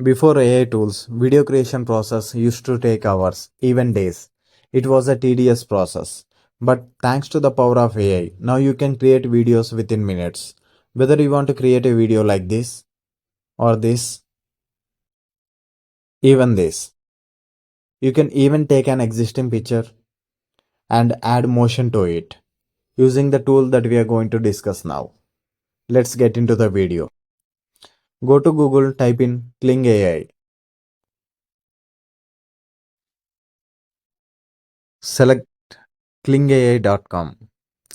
Before AI tools, video creation process used to take hours, even days. It was a tedious process. But thanks to the power of AI, now you can create videos within minutes. Whether you want to create a video like this, or this, even this. You can even take an existing picture and add motion to it using the tool that we are going to discuss now. Let's get into the video. Go to Google, type in Kling AI. Select klingai.com.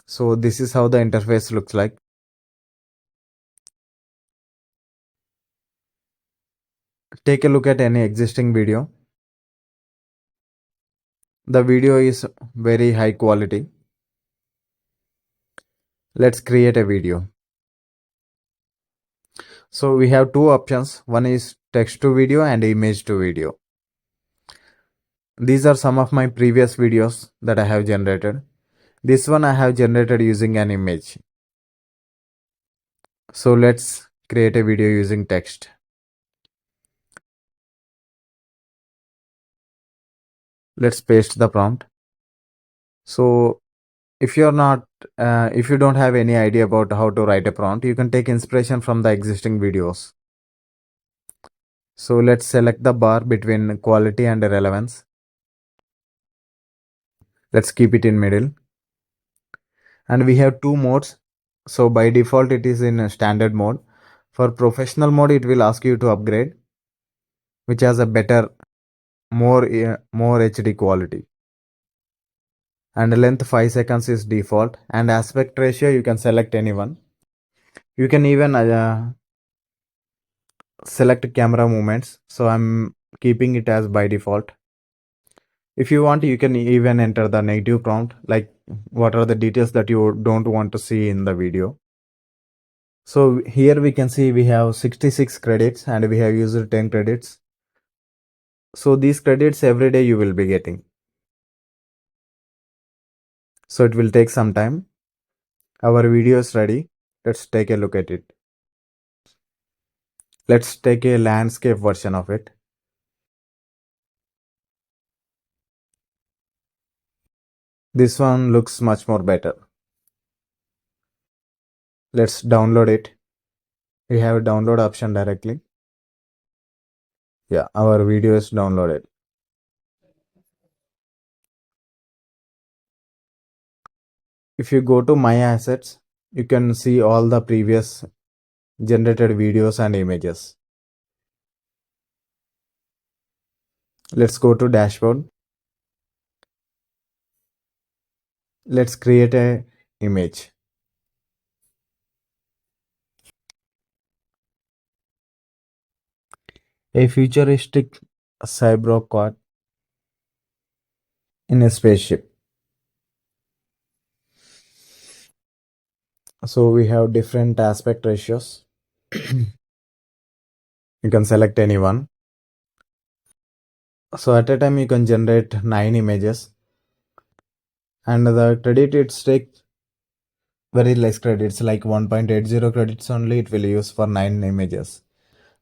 So this is how the interface looks like. Take a look at any existing video. The video is very high quality. Let's create a video. So we have two options. One is text to video and image to video. These are some of my previous videos that I have generated. This one I have generated using an image. So let's create a video using text. Let's paste the prompt. So if you don't have any idea about how to write a prompt, you can take inspiration from the existing videos. So let's select the bar between quality and relevance. Let's keep it in middle. And we have two modes. So by default, it is in standard mode. For professional mode, it will ask you to upgrade, which has a better, more HD quality. And length 5 seconds is default. And aspect ratio, you can select anyone. You can even select camera movements. So I'm keeping it as by default. If you want, you can even enter the negative prompt, like what are the details that you don't want to see in the video. So here we can see we have 66 credits and we have used 10 credits. So these credits every day you will be getting. So it will take some time. Our video is ready. Let's take a look at it. Let's take a landscape version of it. This one looks much more better. Let's download it. We have a download option directly. Yeah, our video is downloaded. If you go to my assets, you can see all the previous generated videos and images. Let's go to dashboard. Let's create a image. A futuristic cyber quad in a spaceship. So we have different aspect ratios. You can select any one. So at a time you can generate 9 images. And the credit it's take very less credits, like 1.80 credits only it will use for 9 images.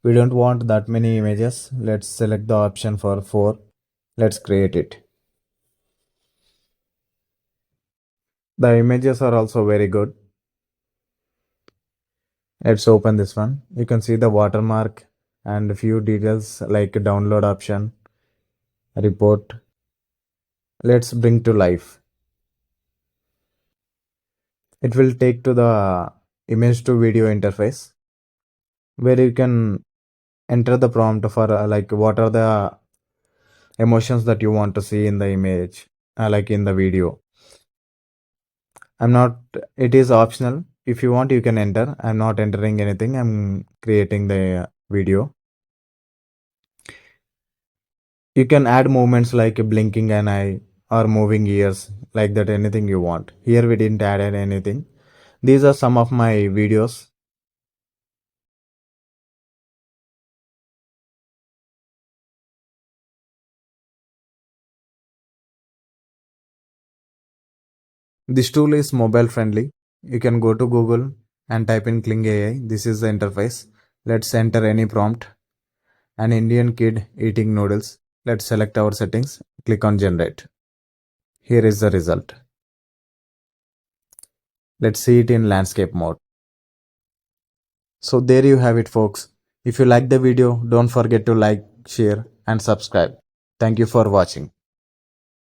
We don't want that many images. Let's select the option for 4. Let's create it. The images are also very good. Let's open this one. You can see the watermark and a few details like download option, report. Let's bring to life. It will take to the image to video interface where you can enter the prompt for like what are the emotions that you want to see in the image, like in the video. It is optional. If you want, you can enter. I'm not entering anything. I'm creating the video. You can add movements like blinking an eye or moving ears, like that, anything you want. Here we didn't add anything. These are some of my videos. This tool is mobile friendly. You can go to Google and type in Kling AI. This is the interface. Let's enter any prompt. An Indian kid eating noodles. Let's select our settings. Click on generate. Here is the result. Let's see it in landscape mode. So there you have it, folks. If you like the video, don't forget to like, share and subscribe. Thank you for watching.